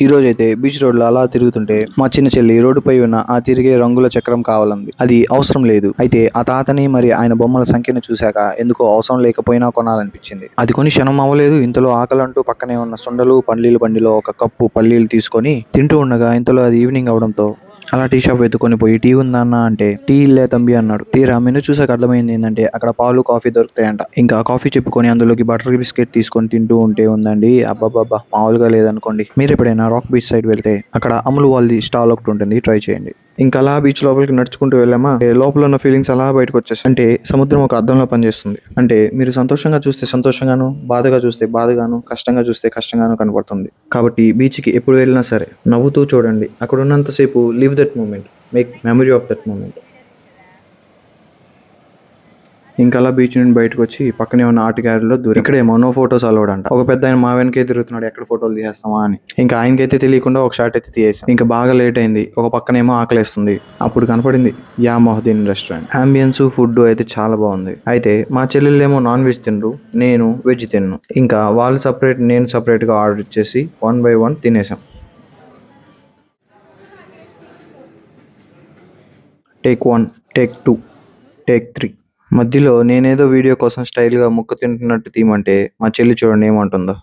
ఈ రోజైతే beach road లో అలా తిరుగుతుంటే మా చిన్న చెల్లి రోడ్డుపై ఉన్న ఆ తిరిగే రంగుల చక్రం కావాలంది. అది అవసరం లేదు. అయితే ఆ తాతని మరి ఆయన బొమ్మల సంఖ్యను చూశాక ఎందుకో అవసరం లేకపోయినా కొనాలనిపించింది. అది కొని క్షణం అవ్వలేదు. ఇంతలో ఆకలంటూ పక్కనే ఉన్న సుండలు పల్లీల బండిలో ఒక కప్పు పల్లీలు తీసుకొని తింటూ ఉండగా ఇంతలో అది ఈవినింగ్ అవడంతో అలా టీ షాప్ ఎత్తుకొని పోయి టీ ఉందా అన్న అంటే టీ ఇల్లే తంబి అన్నాడు. తీరా మెను చూసాక అర్థమైంది ఏంటంటే అక్కడ పాలు కాఫీ దొరుకుతాయంట. ఇంకా కాఫీ చెప్పుకొని అందులోకి బటర్ బిస్కెట్ తీసుకొని తింటూ ఉంటే ఉందండి అబ్బాబ్బా మామూలుగా లేదనుకోండి. మీరు ఎప్పుడైనా రాక్ బీచ్ సైడ్ వెళ్తే అక్కడ అమూల్ వాళ్ళది స్టాల్ ఒకటి ఉంటుంది, ట్రై చేయండి. ఇంకా అలా బీచ్ లోపలికి నడుచుకుంటూ వెళ్ళామా, లోపల ఉన్న ఫీలింగ్స్ అలా బయటకు వచ్చేస్తాయి. అంటే సముద్రం ఒక అద్దంలో పనిచేస్తుంది. అంటే మీరు సంతోషంగా చూస్తే సంతోషంగాను, బాధగా చూస్తే బాధగాను, కష్టంగా చూస్తే కష్టంగాను కనపడుతుంది. కాబట్టి బీచ్కి ఎప్పుడు వెళ్ళినా సరే నవ్వుతూ చూడండి. అక్కడ ఉన్నంతసేపు live that moment, make memory of that moment. ఇంకా అలా బీచ్ నుండి బయటకు వచ్చి పక్కనే ఉన్న ఆర్ట్ గ్యాలరీలో దూరం. ఇక్కడేమో నో ఫోటోస్ అలౌడ్ అంట. ఒక పెద్ద ఆయన మా వెనకే తిరుగుతున్నాడు, ఎక్కడ ఫోటోలు తీసేస్తామా అని. ఇంకా ఆయనకైతే తెలియకుండా ఒక షాట్ అయితే తీసేసాం. ఇంకా బాగా లేట్ అయింది. ఒక పక్కనేమో ఆకలేస్తుంది. అప్పుడు కనపడింది yeah Mohiuddin restaurant. Ambience food అయితే చాలా బాగుంది. అయితే మా చెల్లెళ్ళేమో నాన్ వెజ్ తినరు, నేను వెజ్ తిన్ను. ఇంకా వాళ్ళు సపరేట్, నేను సపరేట్ గా ఆర్డర్ ఇచ్చేసి 1 by 1 తినేసాం. Take 1, take 2, take 3. మధ్యలో నేనేదో వీడియో కోసం స్టైల్గా ముక్క తింటున్నట్టు తీయమంటే మా చెల్లి చూడండి ఏమంటుందో.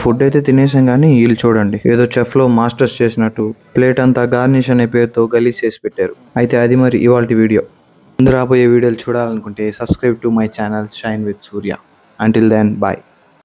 ఫుడ్ అయితే తినేసాం కానీ వీళ్ళు చూడండి ఏదో చెఫ్లో మాస్టర్స్ చేసినట్టు ప్లేట్ అంతా గార్నిష్ అనే పేరుతో గలీజ్ చేసి పెట్టారు. అయితే అది మరి ఇవాల్టి వీడియో. ముందు రాబోయే వీడియోలు చూడాలనుకుంటే subscribe to my channel shine with Surya. Until then bye.